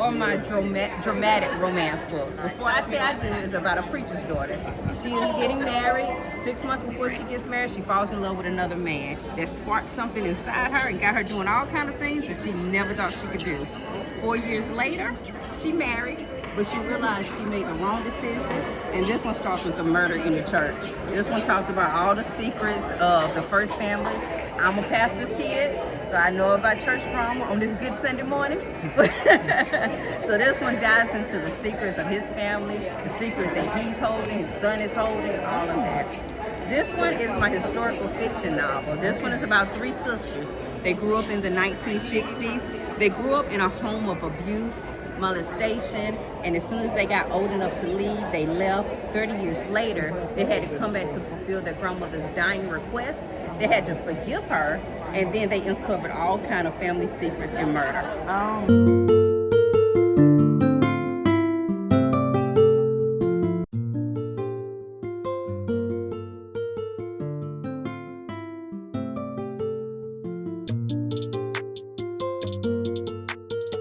are my dramatic romance books. Before I Say I Do is about a preacher's daughter. She is getting married. 6 months before she gets married, she falls in love with another man that sparked something inside her and got her doing all kind of things that she never thought she could do. 4 years later, she married, but she realized she made the wrong decision. And this one starts with the murder in the church. This one talks about all the secrets of the first family. I'm a pastor's kid, so I know about church drama on this good Sunday morning. So this one dives into the secrets of his family, the secrets that he's holding, his son is holding, all of that. This one is my historical fiction novel. This one is about 3 sisters. They grew up in the 1960s. They grew up in a home of abuse, molestation, and as soon as they got old enough to leave, they left. 30 years later, they had to come back to fulfill their grandmother's dying request. They had to forgive her, and then they uncovered all kind of family secrets and murder.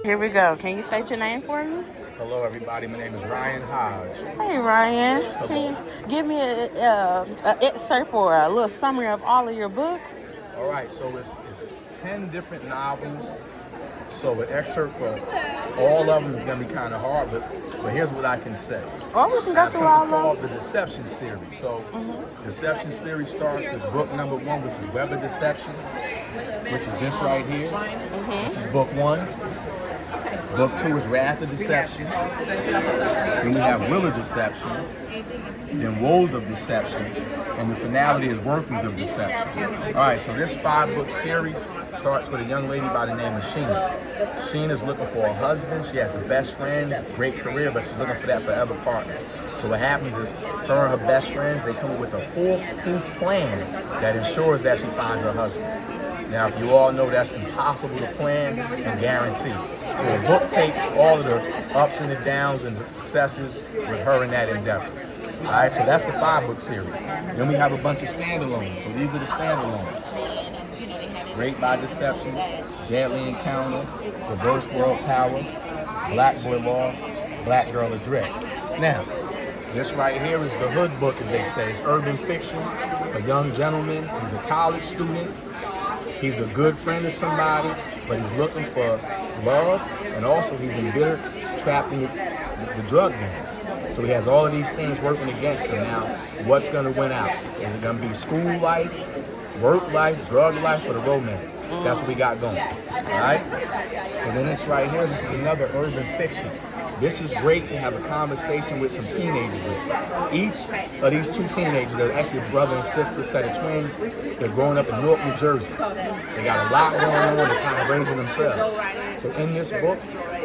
Here we go. Can you state your name for me? Hello, everybody. My name is Ryan Hodge. Hey, Ryan. Hello. Can you give me an excerpt or a little summary of all of your books? All right, so it's 10 different novels. So an excerpt for all of them is going to be kind of hard, but here's what I can say. Or we can go through all of them. Called the Deception series. So Deception series starts with book number 1, which is Web of Deception, which is this right here. This is book 1. Book 2 is Wrath of Deception. Then we have Will of Deception. Then Woes of Deception. And the finality is Workings of Deception. All right, so this 5-book series starts with a young lady by the name of Sheena. Sheena's looking for a husband. She has the best friends, great career, but she's looking for that forever partner. So what happens is her and her best friends, they come up with a foolproof plan that ensures that she finds her husband. Now, if you all know, that's impossible to plan and guarantee. So the book takes all of the ups and the downs and the successes with her in that endeavor. All right, so that's the 5-book series. Then we have a bunch of standalones. So these are the standalones. Rape by Deception, Deadly Encounter, Reverse World Power, Black Boy Lost, Black Girl Adrift. Now, this right here is the hood book, as they say. It's urban fiction. A young gentleman, he's a college student. He's a good friend of somebody, but he's looking for love, and also he's embittered, trapped in the drug game. So he has all of these things working against him. Now, what's going to win out? Is it going to be school life, work life, drug life, or the romance? That's what we got going, all right? So then it's right here. This is another urban fiction. This is great to have a conversation with some teenagers with. Each of these 2 teenagers, they're actually a brother and sister set of twins. They're growing up in Newark, New Jersey. They got a lot going on. They're kind of raising themselves. So in this book,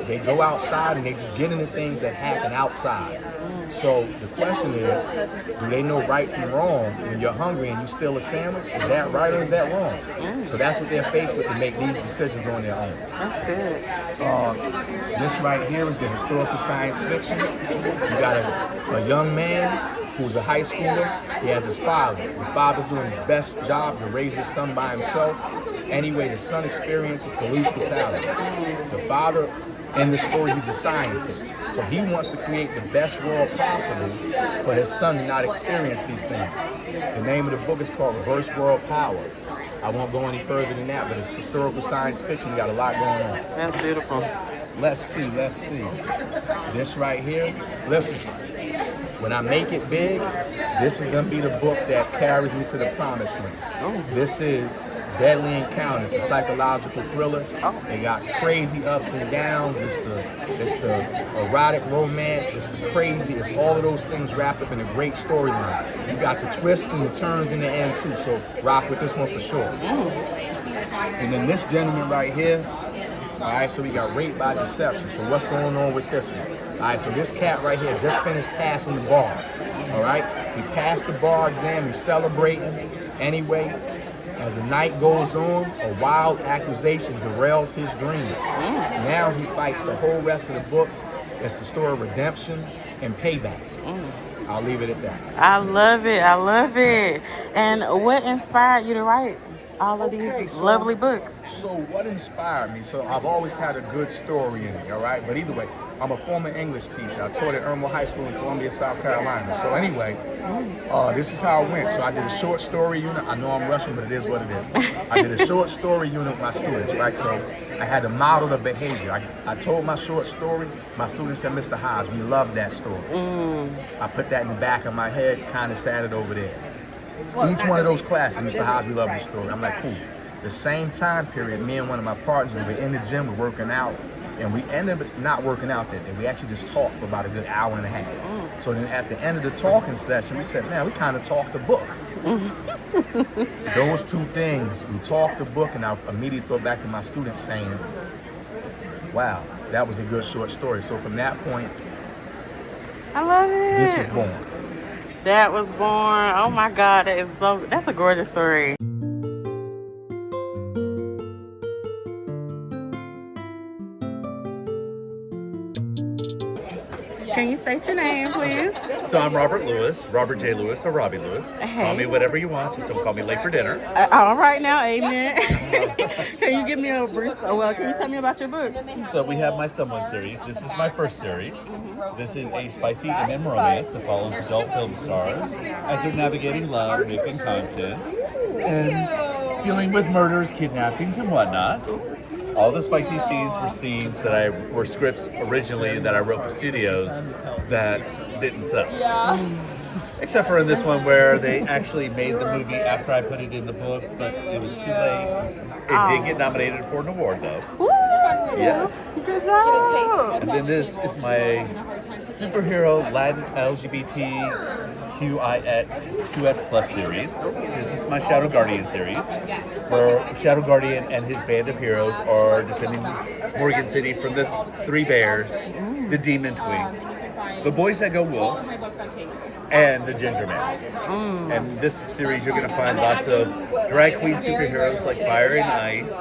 they go outside and they just get into things that happen outside. So the question is, do they know right from wrong when you're hungry and you steal a sandwich? Is that right or is that wrong? So that's what they're faced with to make these decisions on their own. That's good. This right here is the historical science fiction. You got a young man who's a high schooler. He has his father. The father's doing his best job to raise his son by himself. Anyway, the son experiences police brutality. The father, in the story, he's a scientist. So he wants to create the best world possible for his son to not experience these things. The name of the book is called Reverse World Power. I won't go any further than that, but it's historical science fiction. We got a lot going on. That's beautiful. Let's see. This right here, listen. When I make it big, this is gonna be the book that carries me to the promised land. This is Deadly Encounter. It's a psychological thriller. They got crazy ups and downs. It's the erotic romance. It's the crazy. It's all of those things wrapped up in a great storyline. You got the twists and the turns in the end too. So rock with this one for sure. And then this gentleman right here. All right, so we got Rape by Deception. So what's going on with this one? All right, so this cat right here just finished passing the bar. All right, he passed the bar exam. He's celebrating. Anyway, as the night goes on, a wild accusation derails his dream. Now he fights the whole rest of the book. It's the story of redemption and payback. I'll leave it at that. I love it. And what inspired you to write? all of Okay, these so- lovely books? So what inspired me? So I've always had a good story in me, all right? But either way, I'm a former English teacher. I taught at Irmo High School in Columbia, South Carolina. So anyway, this is how it went. So I did a short story unit. I know I'm rushing, but it is what it is. I did a short story unit with my students, right? So I had to model the behavior. I told my short story. My students said, Mr. Hodge, we love that story. I put that in the back of my head, kind of sat it over there. Each one of those classes, Mr. Hodge, we love this story. I'm like, cool. The same time period, me and one of my partners, we were in the gym, we're working out, and we ended up not working out that day. We actually just talked for about a good hour and a half. So then at the end of the talking session, we said, man, we kind of talked the book. Those two things, we talked the book, and I immediately thought back to my students saying, wow, that was a good short story. So from that point, I love it. this was born. That was born. Oh my God, that's a gorgeous story. Can you state your name, please? So I'm Robert Lewis, Robert J. Lewis, or Robbie Lewis. Hey. Call me whatever you want, just don't call me late for dinner. All right now, amen. Can you give me a brief, can you tell me about your book? So we have my Someone series. This is my first series. This is a spicy MM romance that follows adult film stars as they're navigating love, making content, and dealing with murders, kidnappings, and whatnot. All the spicy scenes were scenes that were scripts originally that I wrote for studios that didn't sell. Except for in this one where they actually made the movie after I put it in the book, but it was too late. It did get nominated for an award though. Woo! Yes. Good job. And then this is my superhero Latin LGBTQIX 2S Plus series. This is my Shadow Guardian series, where Shadow Guardian and his band of heroes are defending Morgan City from the three bears, the demon twinks, the boys that go wolf, and the ginger man. And this series you're going to find lots of drag queen superheroes like Fire and Ice,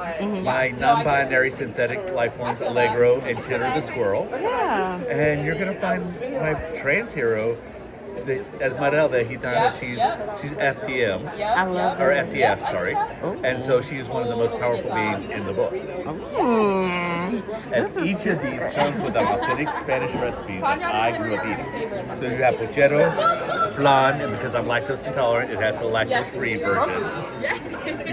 my non-binary synthetic life forms Allegro and Chitter the squirrel, Yeah. and you're going to find my trans hero Esmeralda Gitana. She's FTM. I love Or it. FTF, sorry. And so she is one of the most powerful beings in the book. And each of these comes with an authentic Spanish recipe that I grew up eating. So you have pochero, flan, and because I'm lactose intolerant, it has the lactose-free version.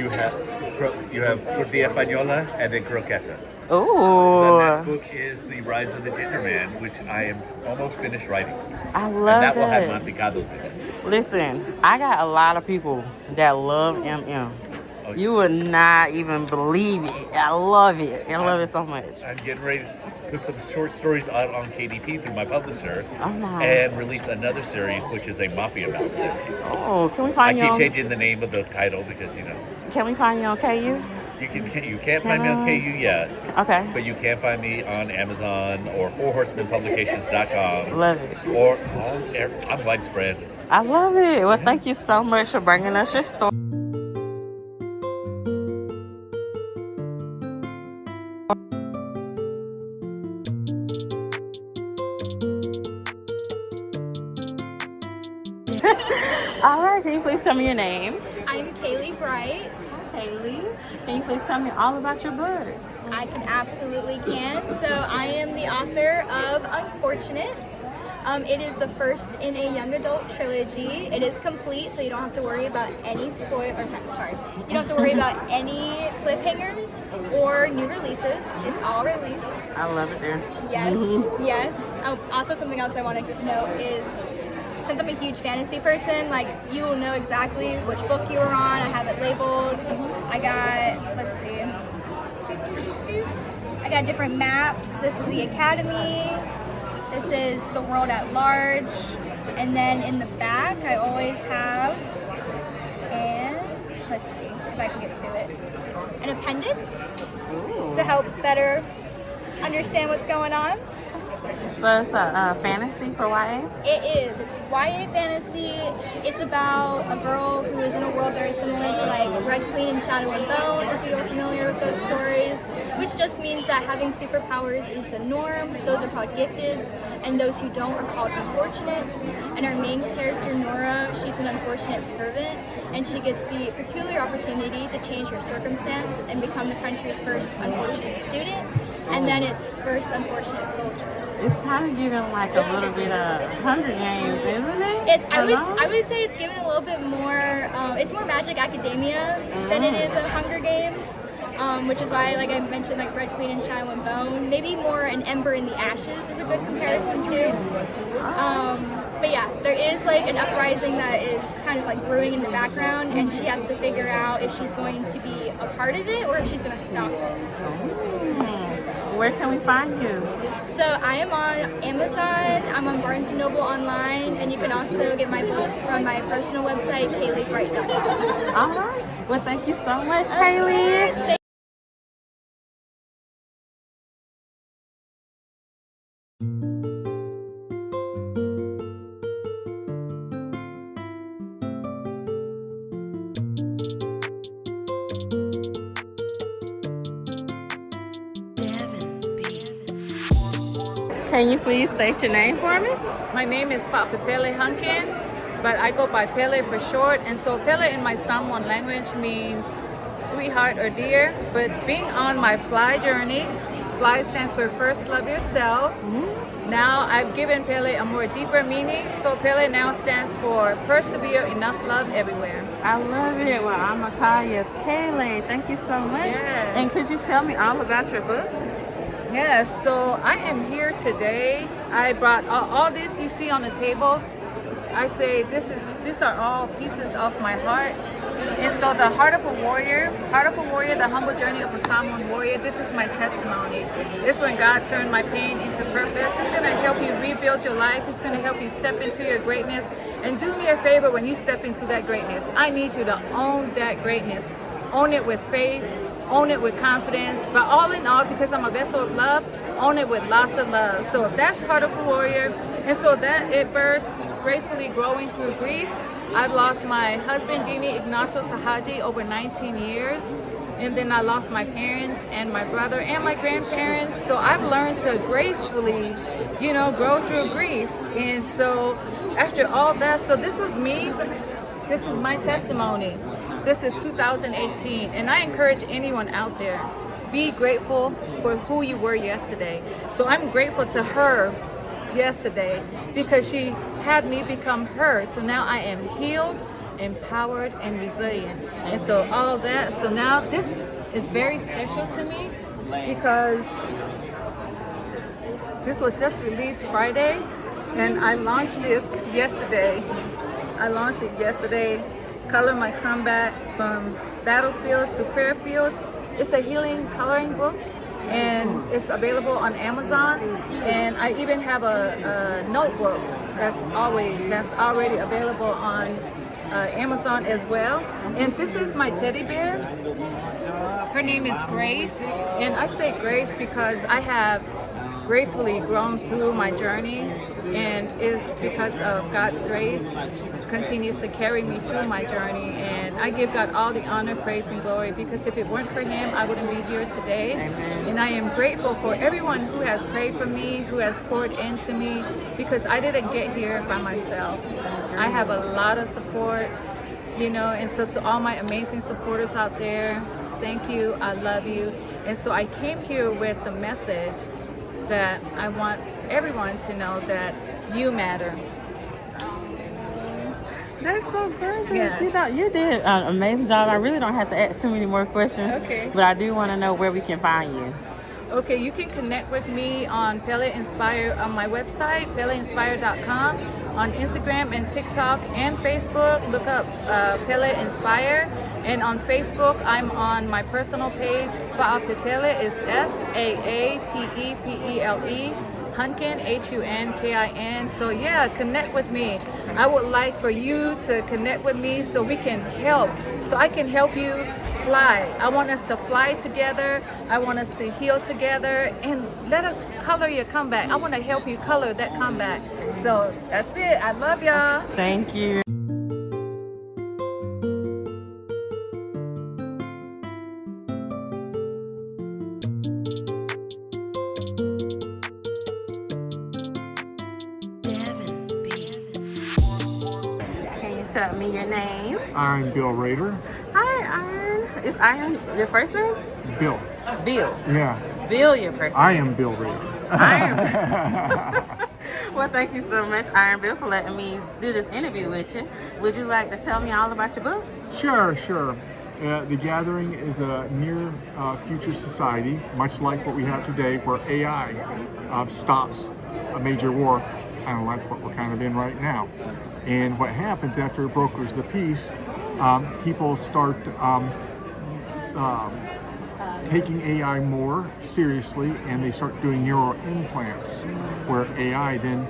You have tortilla española and then croquetas. The Ooh. next book is The Rise of the Ginger Man, which I am almost finished writing. I And love that will have it. mantecados in it. Listen, I got a lot of people that love MM. Oh, You would not even believe it. I love it. I love it so much. I'm getting ready to put some short stories out on KDP through my publisher Oh, nice. and release another series, which is a mafia battle series. Oh, can we I find you keep on? changing the name of the title because, Can we find you on KU? you can't find me on KU yet, Okay. but you can find me on Amazon or fourhorsemenpublications.com. Love it. Or I'm widespread. I love it. Well, thank you so much for bringing us your story. All right, can you please tell me your name? I'm Kaylee Bright. Kaylee. Can you please tell me all about your books? I absolutely can. So I am the author of Unfortunate. It is the first in a young adult trilogy. It is complete, so you don't have to worry about any spoil. Or sorry, you don't have to worry about any cliffhangers or new releases. It's all released. I love it there. Yes, yes. Also, something else I want to note is, since I'm a huge fantasy person, like, you will know exactly which book you were on. I have it labeled. I got, let's see, I got different maps. This is the Academy. This is the world at large. And then in the back, I always have, and let's see if I can get to it, an appendix to help better understand what's going on. So it's a fantasy for YA? It is. It's YA fantasy. It's about a girl who is in a world very similar to like Red Queen and Shadow and Bone, if you're familiar with those stories, which just means that having superpowers is the norm. Those are called gifteds, and those who don't are called unfortunate. And our main character, Nora, she's an unfortunate servant, and she gets the peculiar opportunity to change her circumstance and become the country's first unfortunate student, and then its first unfortunate soldier. It's kind of giving like a little bit of Hunger Games, isn't it? I would say it's given a little bit more. It's more Magic Academia than it is a Hunger Games, which is why, like I mentioned, like Red Queen and Shadow and Bone. Maybe more an Ember in the Ashes is a good comparison too. But yeah, there is like an uprising that is kind of like brewing in the background, and she has to figure out if she's going to be a part of it or if she's going to stop it. Where can we find you? So I am on Amazon, I'm on Barnes & Noble online, and you can also get my books from my personal website, KayleeBright.com. All right. Well, thank you so much, Kaylee. Can you please state your name for me? My name is Pele Hunkin, but I go by Pele for short. And so Pele in my Samoan language means sweetheart or dear. But being on my fly journey, fly stands for first love yourself. Now I've given Pele a more deeper meaning. So Pele now stands for persevere, enough love everywhere. I love it. Well, I'm going to call you Pele. Thank you so much. Yes. And could you tell me all about your book? Yes, so I am here today. I brought all this you see on the table. I say these are all pieces of my heart. And so the Heart of a Warrior, the humble journey of a Samoan warrior, this is my testimony. This is when God turned my pain into purpose. It's going to help you rebuild your life. It's going to help you step into your greatness. And do me a favor when you step into that greatness. I need you to own that greatness. Own it with faith. Own it with confidence, but all in all, because I'm a vessel of love, own it with lots of love. So that's Heart of a Warrior. And so that it birthed gracefully growing through grief. I've lost my husband, Dini Ignacio Tahaji, over 19 years. And then I lost my parents and my brother and my grandparents. So I've learned to gracefully, grow through grief. And so after all that, so this was me. This is my testimony. This is 2018, and I encourage anyone out there, be grateful for who you were yesterday. So I'm grateful to her yesterday because she had me become her. So now I am healed, empowered, and resilient. And so all that, so now this is very special to me because this was just released Friday, and I launched this yesterday. Color My Comeback from Battlefields to Prayer Fields. It's a healing coloring book, and it's available on Amazon. And I even have a notebook that's already available on Amazon as well. And this is my teddy bear. Her name is Grace, and I say Grace because I have gracefully grown through my journey, and it's because of God's grace continues to carry me through my journey. And I give God all the honor, praise, and glory, because if it weren't for Him, I wouldn't be here today. Amen. And I am grateful for everyone who has prayed for me, who has poured into me, because I didn't get here by myself. I have a lot of support, and so to all my amazing supporters out there, thank you, I love you. And so I came here with the message that I want everyone to know that you matter. That's so gorgeous. Yes. You did an amazing job. I really don't have to ask too many more questions. Okay. But I do want to know where we can find you. Okay, you can connect with me on Pele Inspire on my website, PeleInspire.com, on Instagram and TikTok and Facebook. Look up Pele Inspire. And on Facebook, I'm on my personal page. Fa'apepele is Faapepele, Hunkin, Hunkin. So yeah, connect with me. I would like for you to connect with me so we can help. So I can help you fly. I want us to fly together. I want us to heal together, and let us color your comeback. I want to help you color that comeback. So that's it. I love y'all. Thank you. tell me your name? I'm Bill Rader. Hi, Iron. Is Iron your first name? Bill. Bill. Yeah. Bill, your first name. I am Bill Rader. Iron. Well, thank you so much, Iron Bill, for letting me do this interview with you. Would you like to tell me all about your book? Sure. The Gathering is a near future society, much like what we have today, where AI stops a major war, kind of like what we're kind of in right now. And what happens after it brokers the peace, people start taking AI more seriously, and they start doing neural implants, where AI then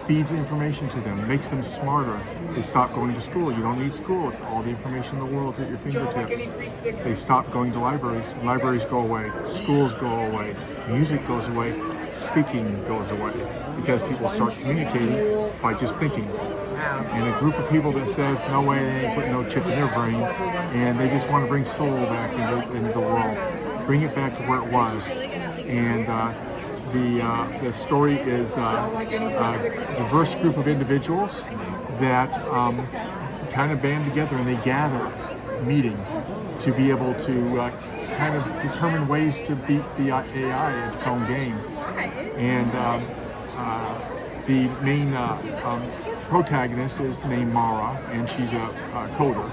feeds information to them, makes them smarter. They stop going to school. You don't need school. All the information in the world's at your fingertips. They stop going to libraries. Libraries go away. Schools go away. Music goes away. Speaking goes away, because people start communicating by just thinking. And a group of people that says, no way, they ain't putting no chip in their brain, and they just want to bring soul back into the world, bring it back to where it was. And the story is a diverse group of individuals that kind of band together, and they gather meeting to be able to kind of determine ways to beat the AI at its own game. And the main protagonist is named Mara, and she's a coder.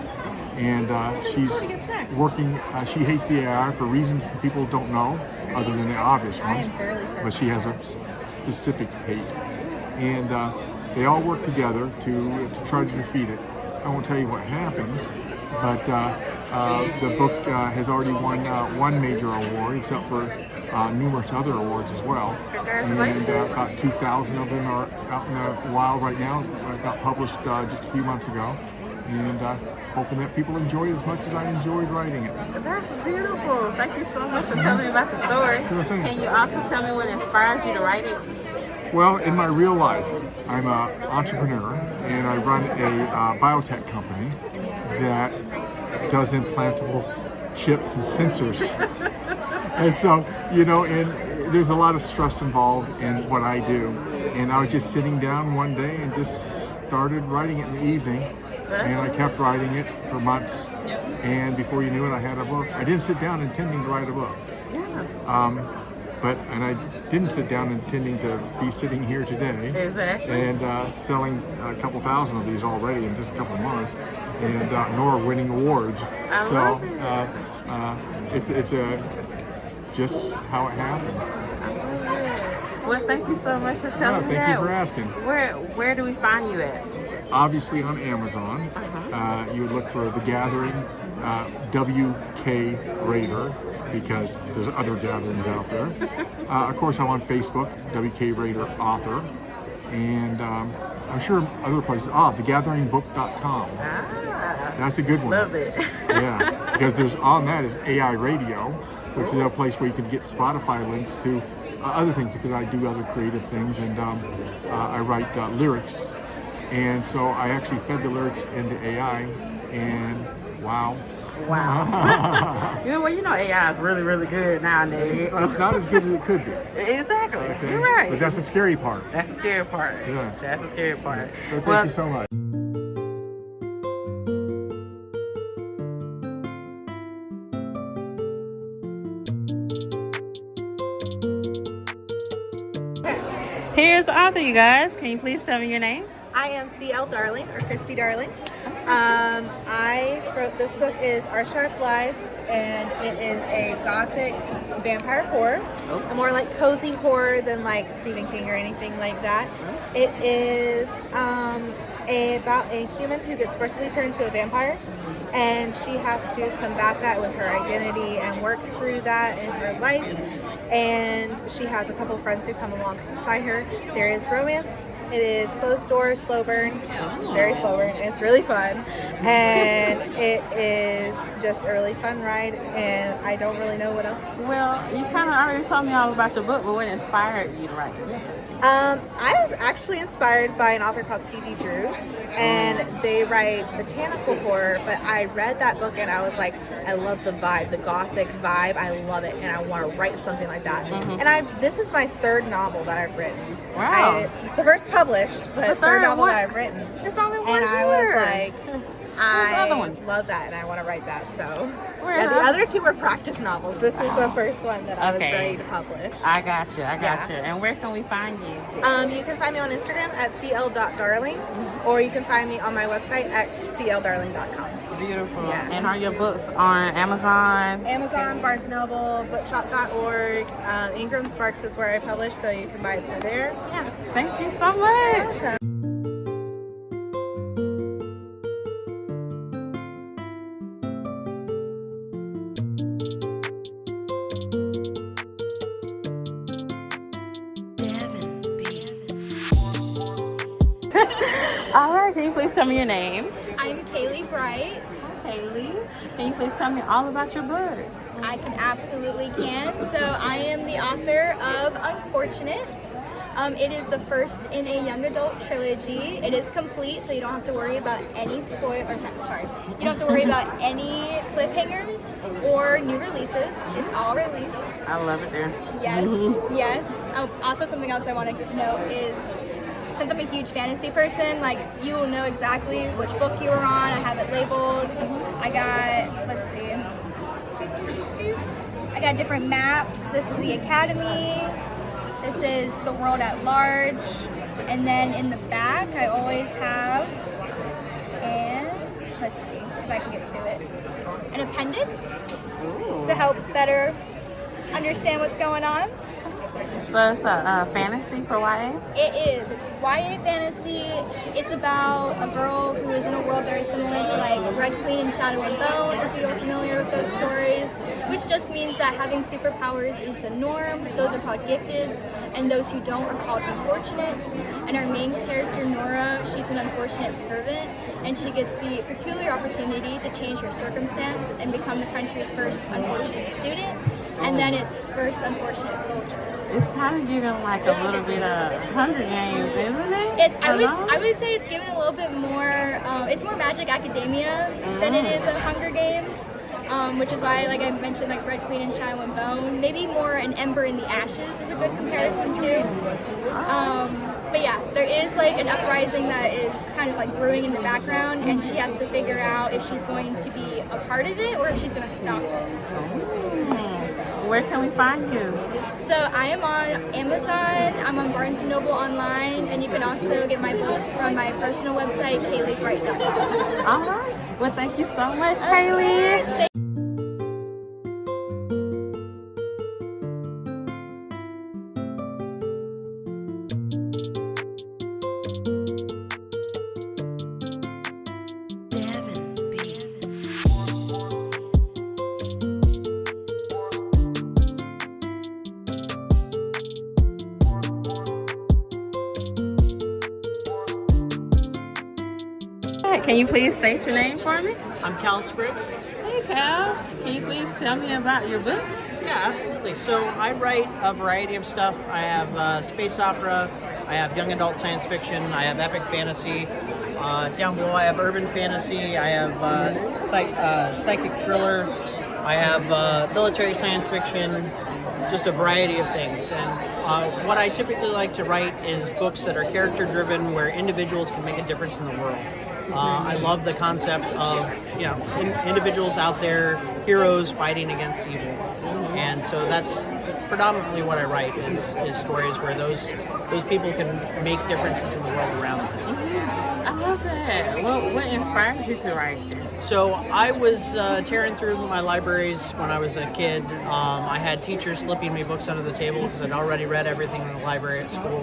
And she's working, she hates the AI for reasons people don't know, other than the obvious ones, but she has a specific hate. And they all work together to try to defeat it. I won't tell you what happens, but the book has already won one major award, except for numerous other awards as well. And about 2,000 of them are out in the wild right now. Got published just a few months ago. And hoping that people enjoy it as much as I enjoyed writing it. That's beautiful. Thank you so much for telling me about your story. Sure thing. Can you also tell me what inspired you to write it? Well, in my real life, I'm an entrepreneur, and I run a biotech company that does implantable chips and sensors. And so, and there's a lot of stress involved in what I do. And I was just sitting down one day and just started writing it in the evening. And I kept writing it for months. And before you knew it, I had a book. I didn't sit down intending to write a book. And I didn't sit down intending to be sitting here today. Exactly. And selling a couple thousand of these already in just a couple months, and nor winning awards. So it's just how it happened. Well, thank you so much for telling me that. Thank you for asking. Where do we find you at? Obviously on Amazon. You would look for The Gathering, WK Raider, because there's other gatherings out there. Of course, I'm on Facebook, WK Raider Author, and I'm sure other places. thegatheringbook.com. That's a good one. Love it. Yeah, because there's on that is AI Radio, which is a place where you can get Spotify links to other things, because I do other creative things, and I write lyrics. And so I actually fed the lyrics into AI, and wow. AI is really, really good nowadays. So. It's not as good as it could be. Exactly. Okay? You're right. But that's the scary part. That's the scary part. Yeah. That's the scary part. So thank you so much. Here's the author, you guys. Can you please tell me your name? I am CL Darling, or Christy Darling. I wrote, this book is Our Sharp Lives, and it is a gothic vampire horror. More like cozy horror than like Stephen King or anything like that. It is about a human who gets forcibly turned into a vampire, and she has to combat that with her identity and work through that in her life. And she has a couple friends who come alongside her. There is romance. It is closed door, slow burn, very slow burn. It's really fun, and it is just a really fun ride, and I don't really know what else. Well, you kind of already told me all about your book, but what inspired you to write this book? I was actually inspired by an author called C.G. Drews, and they write botanical horror, but I I read that book and I was like, I love the vibe, the gothic vibe. I love it, and I want to write something like that. And this is my third novel that I've written. Wow. It's the first published, but third novel that I've written. It's only one And I was like, other I ones? love that, and I want to write that. So Where yeah, are the the other two were practice novels. This is the first one that I was Okay. ready to publish. I got you. Yeah. And where can we find you? You can find me on Instagram at cl.darling, or you can find me on my website at cldarling.com. Beautiful. Yeah. And are your books on Amazon? Amazon, Barnes & Noble, bookshop.org, Ingram Sparks is where I publish, so you can buy it through there. Yeah. Thank you so much. All right, can you please tell me your name? I'm Kaylee Bright. Kaylee. Can you please tell me all about your books? I absolutely can. So I am the author of Unfortunate. It is the first in a young adult trilogy. It is complete, so you don't have to worry about any you don't have to worry about any cliffhangers or new releases. It's all released. I love it there. Yes, yes. Also, something else I want to note is, since I'm a huge fantasy person, like, you will know exactly which book you were on. I have it labeled. I got, let's see. I got different maps. This is the Academy. This is the world at large. And then in the back, I always have, and let's see if I can get to it, an appendix to help better understand what's going on. So it's a fantasy for YA? It is. It's YA fantasy. It's about a girl who is in a world very similar to like Red Queen and Shadow and Bone, if you're familiar with those stories, which just means that having superpowers is the norm. Those are called gifteds, and those who don't are called unfortunate. And our main character, Nora, she's an unfortunate servant, and she gets the peculiar opportunity to change her circumstance and become the country's first unfortunate student, and then its first unfortunate soldier. It's kind of giving like a little bit of Hunger Games, isn't it? I would say it's given a little bit more. It's more Magic Academia than it is a Hunger Games, which is why, like I mentioned, like Red Queen and Shadow and Bone. Maybe more an Ember in the Ashes is a good comparison too. But yeah, there is like an uprising that is kind of like brewing in the background, and she has to figure out if she's going to be a part of it or if she's going to stop it. Where can we find you? So I am on Amazon, I'm on Barnes & Noble online, and you can also get my books from my personal website, KayleeBright.com. All right. Well, thank you so much, Kaylee. Can you please state your name for me? I'm Cal Spriggs. Hey, Cal. Can you please tell me about your books? Yeah, absolutely. So I write a variety of stuff. I have space opera, I have young adult science fiction, I have epic fantasy. Down below I have urban fantasy, I have psychic thriller, I have military science fiction, just a variety of things. And what I typically like to write is books that are character driven, where individuals can make a difference in the world. I love the concept of individuals out there, heroes fighting against evil, and so that's predominantly what I write is stories where those people can make differences in the world around them. I love that. What inspired you to write? So I was tearing through my libraries when I was a kid. I had teachers slipping me books under the table because I'd already read everything in the library at school.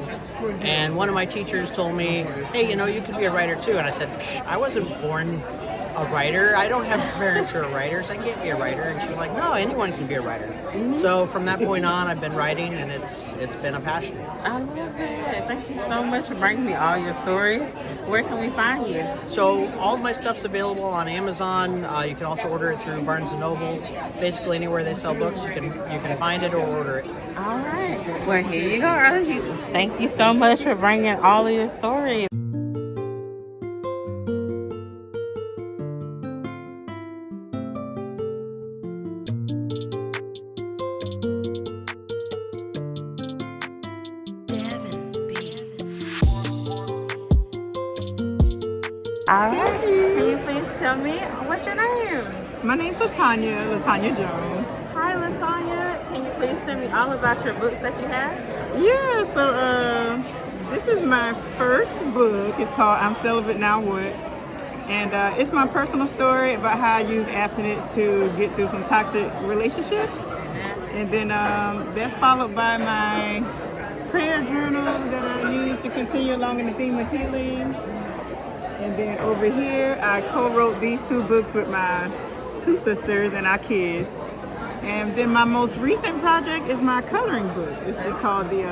And one of my teachers told me, hey, you could be a writer too. And I said, I wasn't born a writer. I don't have parents who are writers. I can't be a writer. And she was like, no, anyone can be a writer. So from that point on, I've been writing, and it's been a passion. I love it. Thank you so much for bringing me all your stories. Where can we find you? So all of my stuff's available on Amazon. You can also order it through Barnes & Noble. Basically anywhere they sell books, you can find it or order it. All right. Well, here you go, Early. Thank you so much for bringing all of your stories. All right. Can you please tell me what's your name? My name's Latanya Jones. Hi, Latanya. Can you please tell me all about your books that you have? Yeah, so this is my first book. It's called I'm Celibate Now What? And it's my personal story about how I use abstinence to get through some toxic relationships. And then that's followed by my prayer journal that I use to continue along in the theme of healing. And then over here, I co-wrote these 2 books with my 2 sisters and our kids. And then my most recent project is my coloring book. It's called The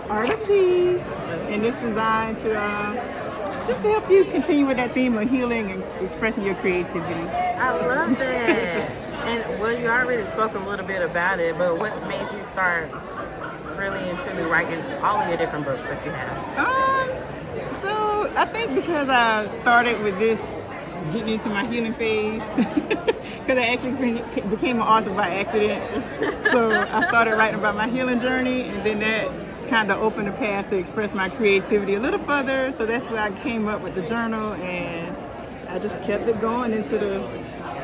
Art of Peace. And it's designed to just to help you continue with that theme of healing and expressing your creativity. I love that. And well, you already spoke a little bit about it, but what made you start really and truly writing all of your different books that you have? So I think because I started with this, getting into my healing phase, because I actually became an author by accident. So I started writing about my healing journey, and then that kind of opened the path to express my creativity a little further. So that's where I came up with the journal, and I just kept it going into the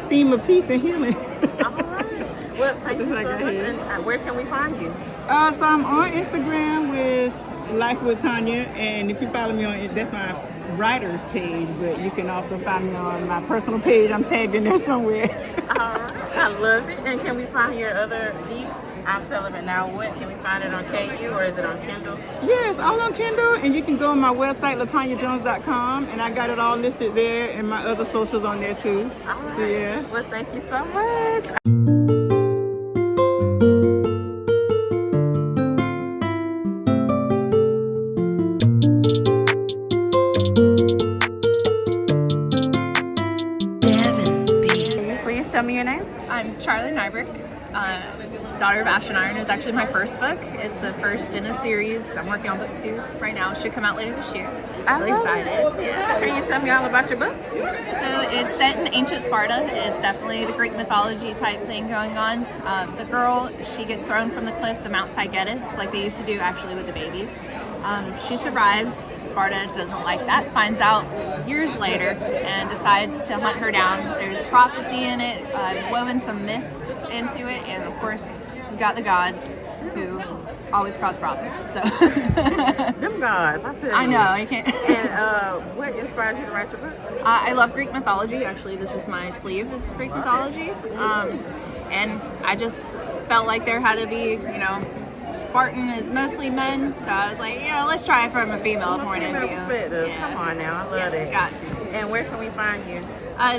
theme of peace and healing. All right. Well, thank you so much. And where can we find you? So I'm on Instagram with Life with Tanya, and if you follow me on, that's my writer's page, but you can also find me on my personal page. I'm tagged in there somewhere. All right. I love it. And can we find your other piece? I'm Celibate Now What? Can we find it on KU or is it on Kindle? Yes, all on Kindle, and you can go on my website, latanyajones.com, and I got it all listed there, and my other socials on there too. All right. So yeah. Well, thank you so much. Can you please tell me your name? I'm Charlie Nyberg, daughter of Ash and Iron. It was actually my first book. It's the first in a series. I'm working on book 2 right now. It should come out later this year. Really excited. Yeah. Can you tell me all about your book? So it's set in ancient Sparta. It's definitely the Greek mythology type thing going on. The girl, she gets thrown from the cliffs of Mount Taygetus, like they used to do actually with the babies. She survives. Sparta doesn't like that, finds out years later, and decides to hunt her down. There's prophecy in it, woven some myths into it, and of course, we've got the gods who always cause problems. So Them gods, I tell you. I know, you can't. And what inspired you to write your book? I love Greek mythology. Actually, this is my sleeve, is Greek mythology. And I just felt like there had to be, Spartan is mostly men, so I was like, let's try it from a female point of view. Perspective. Yeah. Come on now, I love it. Got to. And where can we find you?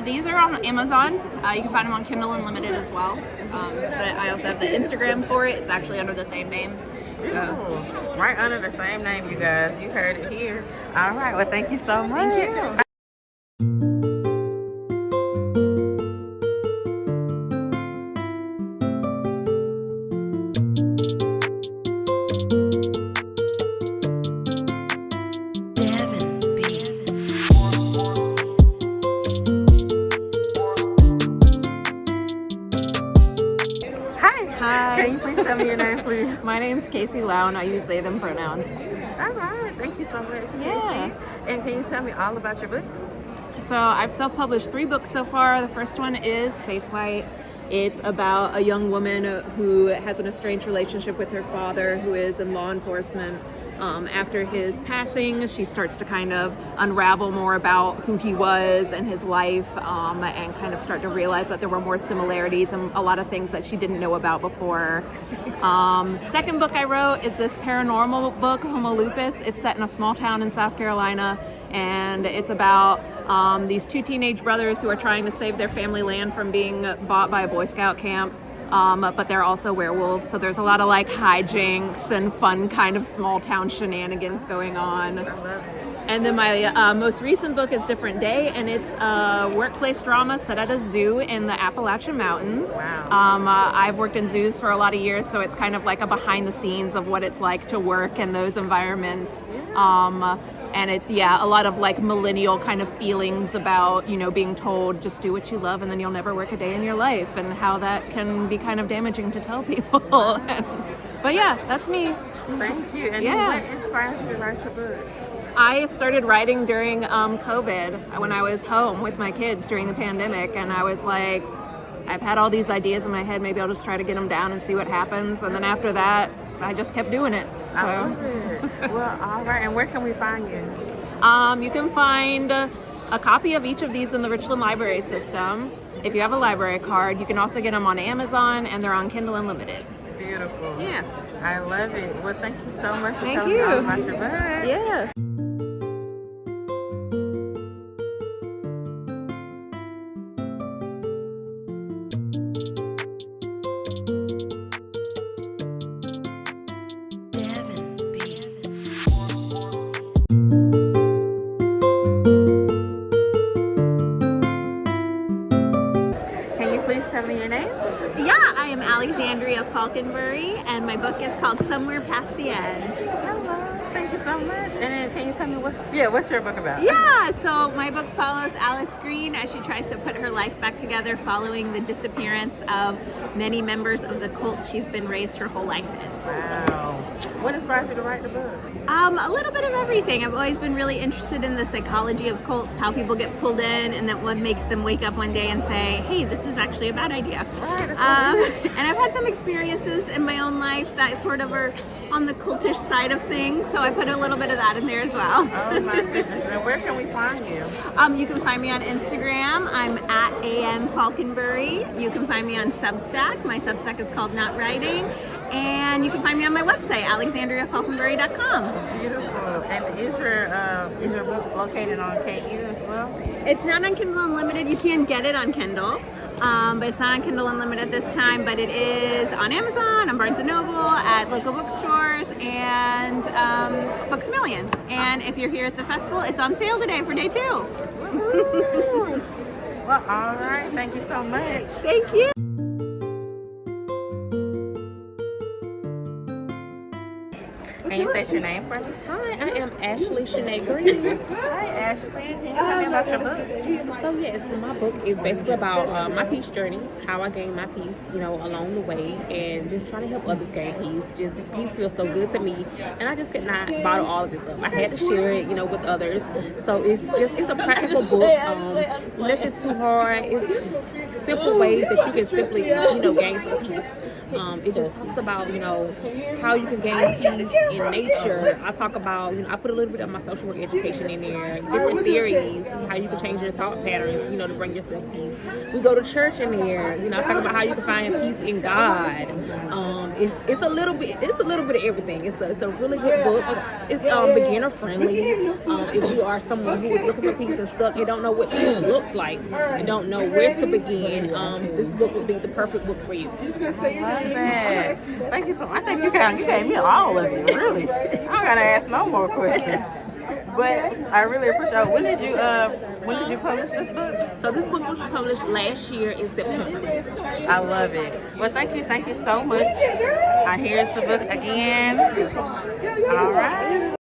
These are on Amazon. You can find them on Kindle Unlimited as well. But I also have the Instagram for it. It's actually under the same name. So. Ooh, right under the same name, you guys. You heard it here. All right. Well, thank you so much. Thank you. Can you please tell me your name, please? My name's Casey Lau, and I use they, them pronouns. All right. Thank you so much, Yeah. Casey. And can you tell me all about your books? So I've self-published 3 books so far. The first one is Safe Flight. It's about a young woman who has an estranged relationship with her father, who is in law enforcement. After his passing, she starts to kind of unravel more about who he was and his life, and kind of start to realize that there were more similarities and a lot of things that she didn't know about before. Second book I wrote is this paranormal book, Homo Lupus. It's set in a small town in South Carolina, and it's about these 2 teenage brothers who are trying to save their family land from being bought by a Boy Scout camp. But they're also werewolves, so there's a lot of like hijinks and fun kind of small town shenanigans going on. And then my most recent book is Different Day, and it's a workplace drama set at a zoo in the Appalachian Mountains. Wow. I've worked in zoos for a lot of years, so it's kind of like a behind the scenes of what it's like to work in those environments. And it's, a lot of like millennial kind of feelings about, being told just do what you love and then you'll never work a day in your life, and how that can be kind of damaging to tell people. But yeah, that's me. Thank you. And Yeah. what inspires you to write your books? I started writing during COVID when I was home with my kids during the pandemic, and I was like, I've had all these ideas in my head. Maybe I'll just try to get them down and see what happens. And then after that, I just kept doing it. So. I love it. Well, all right. And where can we find you? You can find a copy of each of these in the Richland Library System. If you have a library card, you can also get them on Amazon, and they're on Kindle Unlimited. Beautiful. Yeah. I love it. Well, thank you so much for Thank telling me you. all about your book. Yeah. Can you please tell me your name? Yeah, I am Alexandria Falconbury, and my book is called Somewhere Past the End. Hello. Thank you so much. And then can you tell me what's your book about? Yeah, so my book follows Alice Green as she tries to put her life back together following the disappearance of many members of the cult she's been raised her whole life in. Wow. What inspired you to write the book? A little bit of everything. I've always been really interested in the psychology of cults, how people get pulled in, and then what makes them wake up one day and say, hey, this is actually a bad idea. Right, And I've had some experiences in my own life that sort of are on the cultish side of things, so I put a little bit of that in there as well. Oh my goodness. And where can we find you? You can find me on Instagram. I'm at AM Falconbury. You can find me on Substack. My Substack is called Not Writing. And you can find me on my website, alexandriafalconbury.com. Beautiful. And is your book located on KU as well? It's not on Kindle Unlimited. You can get it on Kindle, but it's not on Kindle Unlimited this time. But it is on Amazon, on Barnes & Noble, at local bookstores, and Books A Million. And if you're here at the festival, it's on sale today for day 2. Well, all right. Thank you so much. Thank you. Can you say your name for me? Hi, I am Ashley Shanae Green. Hi, Ashley. Can you tell me about your book? So yes, my book is basically about my peace journey, how I gained my peace, along the way, and just trying to help others gain peace. Just peace feels so good to me, and I just could not bottle all of this up. I had to share it, with others. So it's a practical book. Nothing too hard. It's simple ways that you can simply, gain some peace. It just talks about, how you can gain peace in nature. I talk about, I put a little bit of my social work education in there, different theories, how you can change your thought patterns, to bring yourself peace. We go to church in there, I talk about how you can find peace in God. It's a little bit of everything. It's a really good book. It's beginner friendly. If you are someone who is looking for peace and stuck and don't know what peace looks like, and don't know where to begin, this book would be the perfect book for you. Man, thank you so much. I think you gave me all of it, really. I don't gotta ask no more questions. But I really appreciate it. When did you publish this book? So this book was published last year in September. I love it. Well, thank you so much. Here's the book again. All right.